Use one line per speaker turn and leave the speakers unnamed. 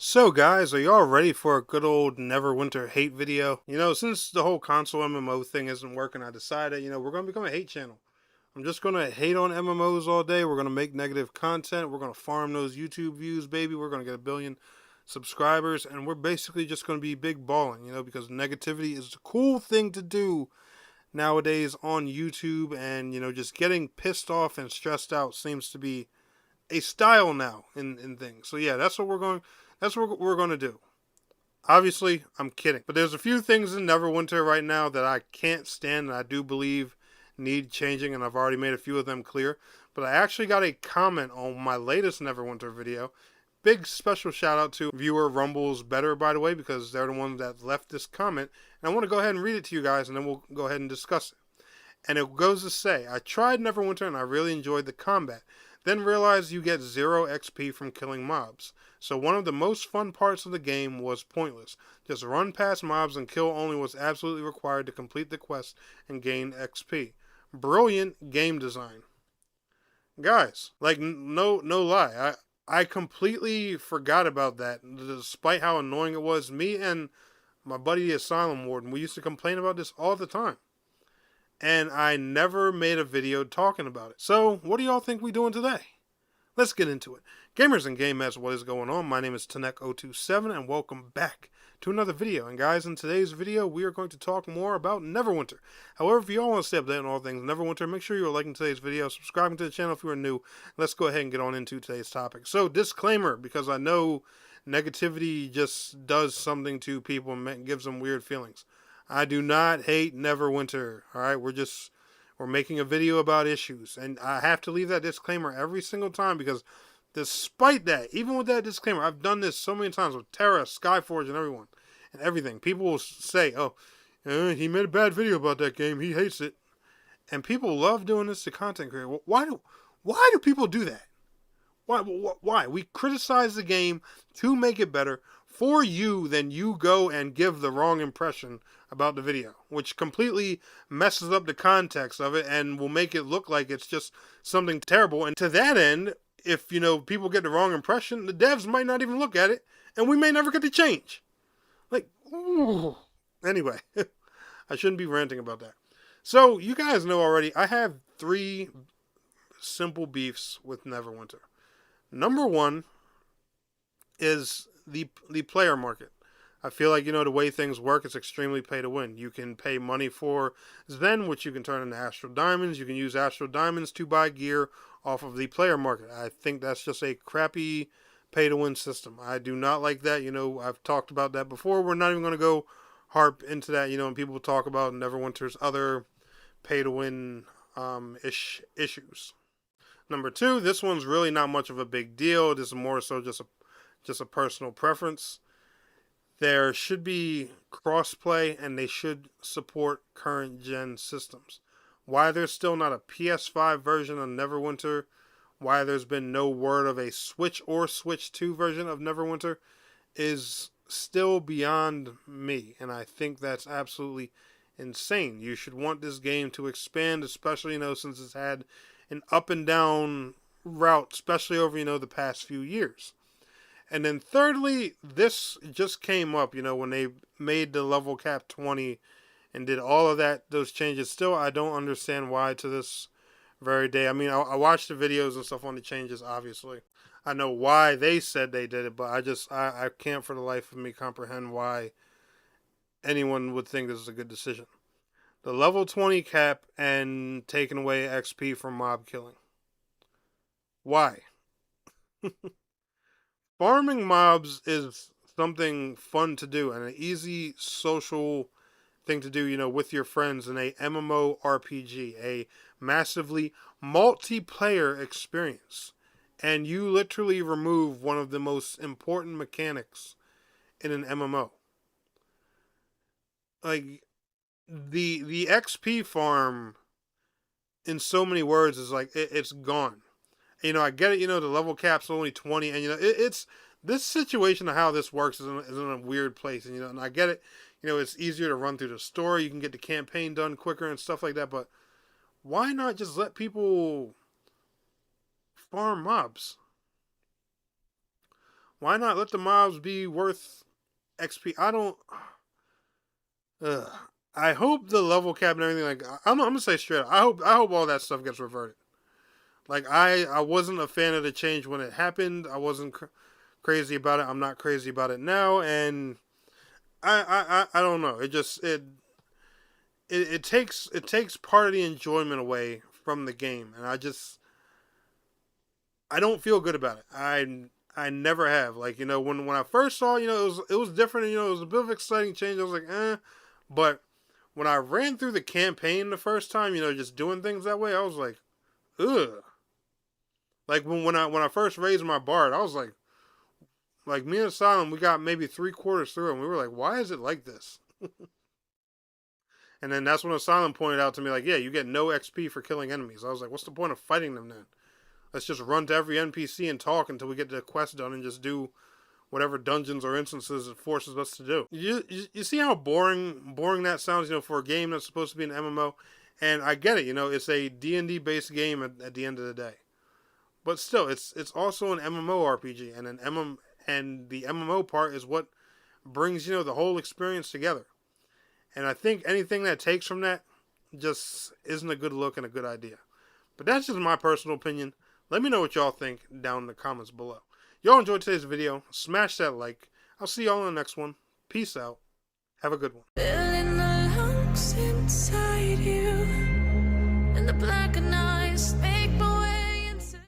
So guys, are y'all ready for a good old Neverwinter hate video? Since the whole console MMO thing isn't working, I decided, we're going to become a hate channel. I'm just going to hate on MMOs all day. We're going to make negative content. We're going to farm those YouTube views, baby. We're going to get 1 billion subscribers. And we're basically just going to be big balling, because negativity is a cool thing to do nowadays on YouTube. And, just getting pissed off and stressed out seems to be a style now in things. So yeah, that's what we're going to do. Obviously, I'm kidding. But there's a few things in Neverwinter right now that I can't stand and I do believe need changing, and I've already made a few of them clear. But I actually got a comment on my latest Neverwinter video. Big special shout out to viewer Rumble's Better, by the way, because they're the ones that left this comment. And I want to go ahead and read it to you guys, and then we'll go ahead and discuss it. And it goes to say, I tried Neverwinter and I really enjoyed the combat. Then realized you get 0 XP from killing mobs. So one of the most fun parts of the game was pointless. Just run past mobs and kill only what's absolutely required to complete the quest and gain XP. Brilliant game design. Guys, like no lie, I completely forgot about that. Despite how annoying it was, me and my buddy the Asylum Warden, we used to complain about this all the time. And I never made a video talking about it. So, what do y'all think we doing today? Let's get into it. Gamers and Game Mats, what is going on? My name is Tanek027 and welcome back to another video. And guys, in today's video, we are going to talk more about Neverwinter. However, if you all want to stay updated on all things Neverwinter, make sure you are liking today's video, subscribing to the channel if you are new. Let's go ahead and get on into today's topic. So, disclaimer, because I know negativity just does something to people and gives them weird feelings. I do not hate Neverwinter. All right, we're making a video about issues, and I have to leave that disclaimer every single time because, despite that, even with that disclaimer, I've done this so many times with Terra, Skyforge, and everything. People will say, "Oh, he made a bad video about that game. He hates it," and people love doing this to content creators. Why do people do that? Why? We criticize the game to make it better for you, then you go and give the wrong impression about the video, which completely messes up the context of it and will make it look like it's just something terrible. And to that end, if people get the wrong impression, the devs might not even look at it, and we may never get the change. Like, ooh. Anyway, I shouldn't be ranting about that. So you guys know already, I have 3 simple beefs with Neverwinter. Number 1 is the player market. I feel like, the way things work, it's extremely pay to win. You can pay money for Zen, which you can turn into Astral Diamonds. You can use Astral Diamonds to buy gear off of the player market. I think that's just a crappy pay to win system. I do not like that. I've talked about that before. We're not even going to go harp into that, and people talk about Neverwinter's other pay to win issues. Number 2, this one's really not much of a big deal. This is more so just a personal preference. There should be crossplay and they should support current gen systems. Why there's still not a PS5 version of Neverwinter, why there's been no word of a Switch or Switch 2 version of Neverwinter is still beyond me, and I think that's absolutely insane. You should want this game to expand, especially since it's had an up and down route, especially over the past few years. And then thirdly, this just came up, when they made the level cap 20 and did all of those changes. Still, I don't understand why to this very day. I mean, I watched the videos and stuff on the changes, obviously. I know why they said they did it, but I can't for the life of me comprehend why anyone would think this is a good decision. The level 20 cap and taking away XP from mob killing. Why? Farming mobs is something fun to do and an easy social thing to do, with your friends in a MMORPG, a massively multiplayer experience. And you literally remove one of the most important mechanics in an MMO. Like, the XP farm, in so many words, is like, it's gone. I get it, the level cap's only 20, and, it's this situation of how this works is in a weird place, and I get it, it's easier to run through the story, you can get the campaign done quicker and stuff like that, but why not just let people farm mobs? Why not let the mobs be worth XP? I don't. Ugh. I hope the level cap and everything. Like I'm gonna say straight up. I hope all that stuff gets reverted. Like I wasn't a fan of the change when it happened. I wasn't crazy about it. I'm not crazy about it now, and I don't know. It takes part of the enjoyment away from the game, and I don't feel good about it. I never have. Like, you know, when I first saw, you know, it was different. You know, it was a bit of an exciting change. I was like, but when I ran through the campaign the first time, you know, just doing things that way, I was like, ugh. Like when I first raised my bard, I was like me and Asylum, we got maybe 3/4 through, and we were like, why is it like this? And then that's when Asylum pointed out to me, like, yeah, you get no XP for killing enemies. I was like, what's the point of fighting them then? Let's just run to every NPC and talk until we get the quest done and just do whatever dungeons or instances it forces us to do. You see how boring that sounds, you know, for a game that's supposed to be an MMO? And I get it, you know, it's a D&D based game at the end of the day. But still, it's also an MMORPG, and the MMO part is what brings, you know, the whole experience together. And I think anything that takes from that just isn't a good look and a good idea. But that's just my personal opinion. Let me know what y'all think down in the comments below. Y'all enjoyed today's video. Smash that like. I'll see y'all in the next one. Peace out. Have a good one.
Filling the lungs inside you, and the black night.